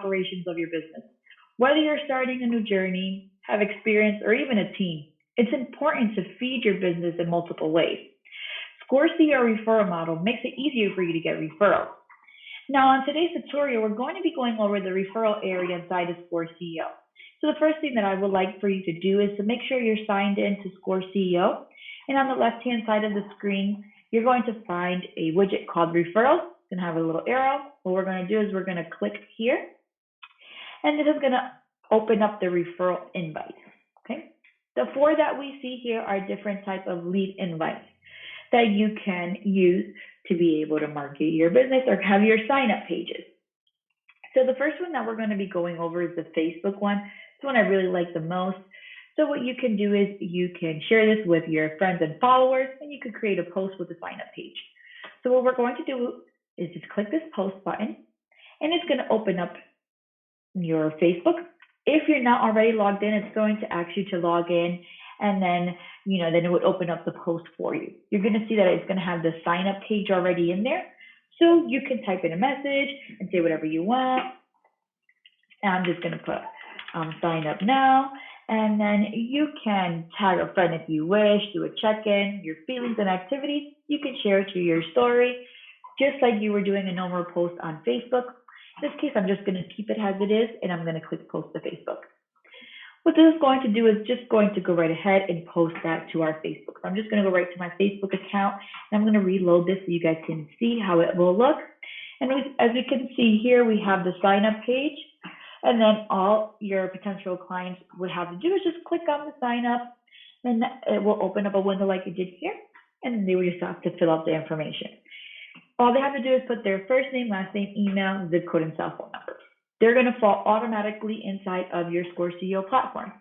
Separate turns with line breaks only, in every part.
operations of your business. Whether you're starting a new journey, have experience, or even a team, it's important to feed your business in multiple ways. ScoreCEO Referral Module makes it easier for you to get referrals. Now, on today's tutorial, we're going to be going over the referral area inside of ScoreCEO. So the first thing that I would like for you to do is to make sure you're signed in to ScoreCEO. And on the left-hand side of the screen, you're going to find a widget called Referrals. It's going to have a little arrow. What we're going to do is we're going to click here. And this is going to open up the Referral Invite. Okay. The four that we see here are different types of lead invites that you can use to be able to market your business or have your sign-up pages. So the first one that we're going to be going over is the Facebook one. It's one I really like the most. So what you can do is you can share this with your friends and followers, and you can create a post with a sign-up page. So what we're going to do is just click this post button, and it's going to open up your Facebook. If you're not already logged in, it's going to ask you to log in, and then it would open up the post for you. You're going to see that it's going to have the sign-up page already in there. So you can type in a message and say whatever you want. And I'm just going to put sign up now. And then you can tag a friend if you wish, do a check-in, your feelings and activities. You can share it to your story, just like you were doing a normal post on Facebook. In this case, I'm just going to keep it as it is, and I'm going to click post to Facebook. What this is going to do is just going to go right ahead and post that to our Facebook. So I'm just going to go right to my Facebook account, and I'm going to reload this so you guys can see how it will look. And as we can see here, we have the sign up page, and then all your potential clients would have to do is just click on the sign up, and it will open up a window like it did here, and they would just have to fill out the information. All they have to do is put their first name, last name, email, zip code, and cell phone number. They're going to fall automatically inside of your ScoreCEO platform.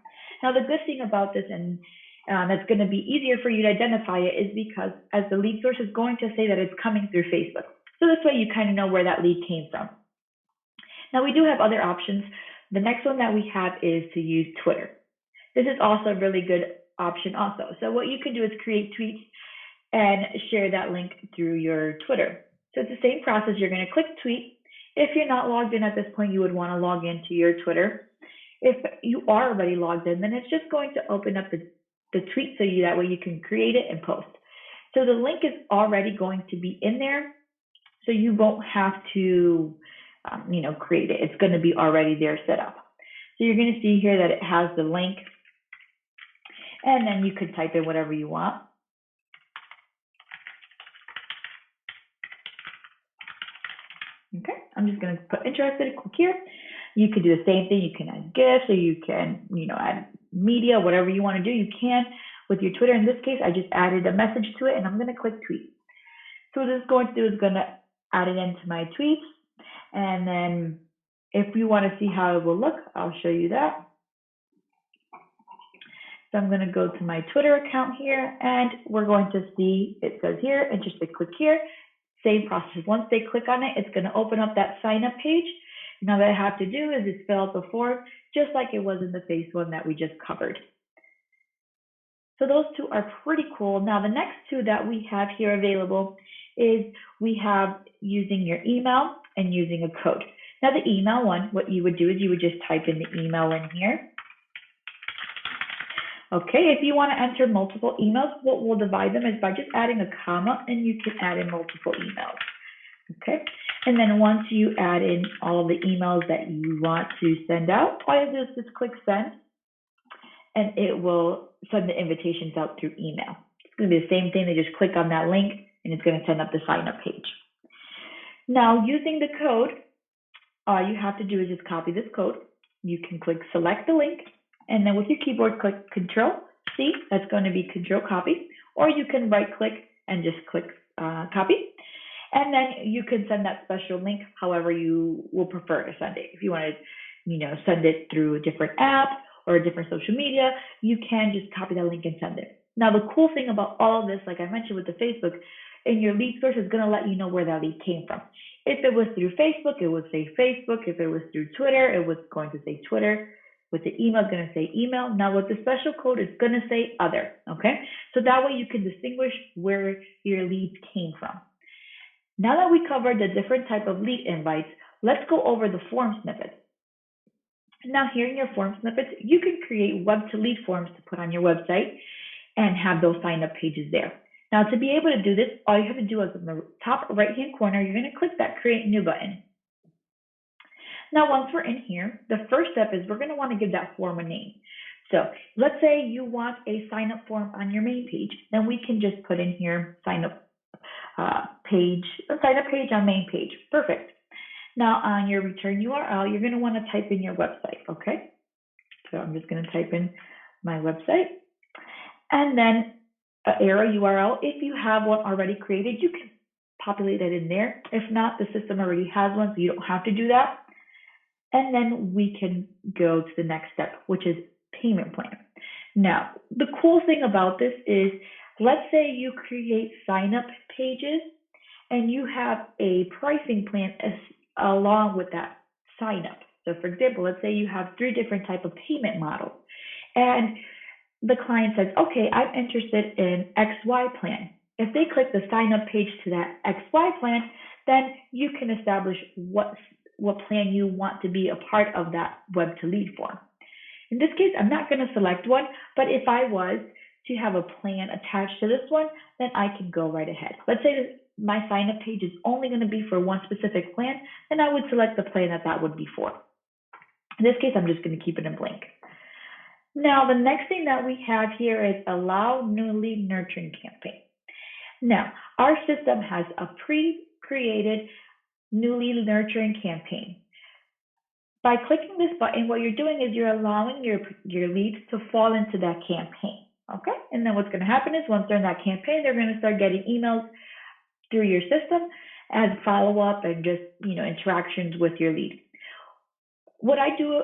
Now, the good thing about this, and it's going to be easier for you to identify it, is because as the lead source is going to say that it's coming through Facebook. So this way you kind of know where that lead came from. Now, we do have other options. The next one that we have is to use Twitter. This is also a really good option also. So what you can do is create tweets and share that link through your Twitter. So it's the same process. You're going to click tweet. If you're not logged in at this point, you would want to log into your Twitter. If you are already logged in, then it's just going to open up the tweet so that way you can create it and post. So the link is already going to be in there, so you won't have to create it. It's going to be already there set up. So you're going to see here that it has the link, and then you could type in whatever you want. Okay, I'm just going to put interested, click here. You could do the same thing. You can add GIFs, or you can, add media, whatever you want to do, you can with your Twitter. In this case, I just added a message to it, and I'm going to click tweet. So what this is going to do is going to add it into my tweets. And then if you want to see how it will look, I'll show you that. So I'm going to go to my Twitter account here, and we're going to see, it says here, interested, click here. Same process. Once they click on it, it's going to open up that sign up page. Now, what I have to do is just fill out the form, just like it was in the face one that we just covered. So those two are pretty cool. Now, the next two that we have here available is we have using your email and using a code. Now, the email one, what you would do is you would just type in the email in here. Okay, if you want to enter multiple emails, what we'll divide them is by just adding a comma, and you can add in multiple emails. Okay, and then once you add in all of the emails that you want to send out, all you have to do is just click send, and it will send the invitations out through email. It's going to be the same thing. They just click on that link, and it's going to send up the sign up page. Now, using the code, all you have to do is just copy this code. You can click select the link, and then with your keyboard, click Control-C. That's going to be Control Copy. Or you can right-click and just click Copy. And then you can send that special link however you will prefer to send it. If you want to, send it through a different app or a different social media, you can just copy that link and send it. Now, the cool thing about all of this, like I mentioned with the Facebook, and your lead source is going to let you know where that lead came from. If it was through Facebook, it would say Facebook. If it was through Twitter, it was going to say Twitter. With the email, it's going to say email. Now, with the special code, it's going to say other, okay? So that way you can distinguish where your leads came from. Now that we covered the different type of lead invites, let's go over the form snippets. Now here in your form snippets, you can create web to lead forms to put on your website and have those sign up pages there. Now to be able to do this, all you have to do is in the top right hand corner, you're going to click that create new button. Now once we're in here, the first step is we're going to want to give that form a name. So let's say you want a sign up form on your main page, then we can just put in here sign up page on main page. Perfect. Now on your return URL, you're going to want to type in your website, okay? So I'm just going to type in my website and then an arrow URL. If you have one already created, you can populate it in there. If not, the system already has one, so you don't have to do that. And then we can go to the next step, which is payment plan. Now, the cool thing about this is, let's say you create sign-up pages and you have a pricing plan along with that sign-up. So for example, let's say you have 3 different type of payment models and the client says, okay, I'm interested in XY plan. If they click the sign-up page to that XY plan, then you can establish what plan you want to be a part of that web to lead form. In this case, I'm not going to select one, but if I was to have a plan attached to this one, then I can go right ahead. Let's say that my sign up page is only going to be for one specific plan, then I would select the plan that would be for. In this case, I'm just going to keep it in blank. Now, the next thing that we have here is allow new lead nurturing campaign. Now, our system has a pre-created new lead nurturing campaign. By clicking this button, what you're doing is you're allowing your leads to fall into that campaign, okay? And then what's going to happen is once they're in that campaign, they're going to start getting emails through your system as follow-up and just, interactions with your lead. What I do,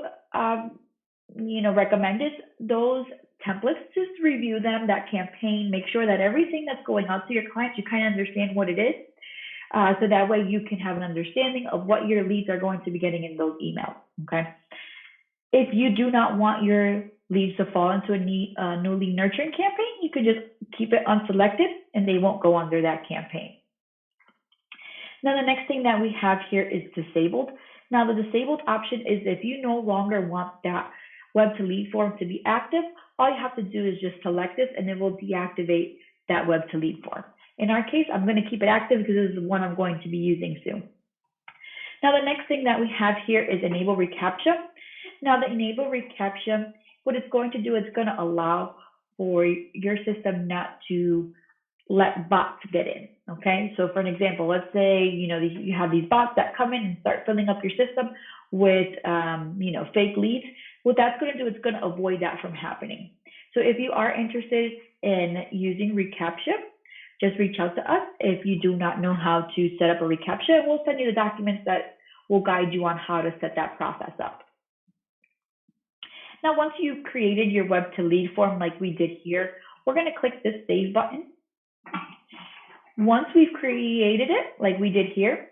recommend is those templates, just review them, that campaign, make sure that everything that's going out to your clients, you kind of understand what it is. So that way you can have an understanding of what your leads are going to be getting in those emails, okay? If you do not want your leads to fall into a new lead nurturing campaign, you can just keep it unselected and they won't go under that campaign. Now, the next thing that we have here is disabled. Now, the disabled option is if you no longer want that web to lead form to be active, all you have to do is just select this and it will deactivate that web to lead form. In our case, I'm going to keep it active because this is the one I'm going to be using soon. Now, the next thing that we have here is enable Recaptcha. Now, the enable Recaptcha, what it's going to do, it's going to allow for your system not to let bots get in, okay? So for an example, let's say, you have these bots that come in and start filling up your system with, fake leads. What that's going to do, it's going to avoid that from happening. So if you are interested in using Recaptcha, just reach out to us. If you do not know how to set up a Recaptcha, we'll send you the documents that will guide you on how to set that process up. Now, once you've created your web to lead form like we did here, we're going to click this save button. Once we've created it like we did here,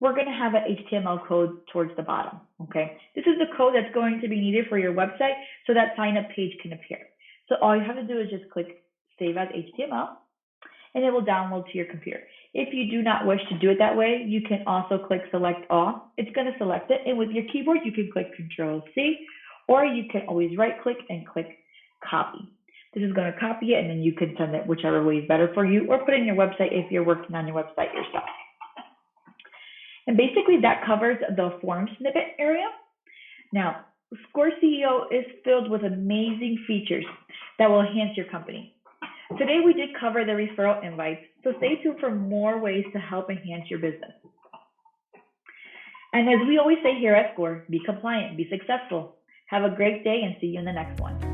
we're going to have an HTML code towards the bottom, okay? This is the code that's going to be needed for your website so that sign up page can appear. So all you have to do is just click save as HTML and it will download to your computer. If you do not wish to do it that way, you can also click select all. It's going to select it, and with your keyboard, you can click Control-C, or you can always right-click and click copy. This is going to copy it, and then you can send it whichever way is better for you, or put it in your website if you're working on your website yourself. And basically, that covers the form snippet area. Now, ScoreCEO is filled with amazing features that will enhance your company. Today, we did cover the referral invites, so stay tuned for more ways to help enhance your business. And as we always say here at Score, be compliant, be successful. Have a great day and see you in the next one.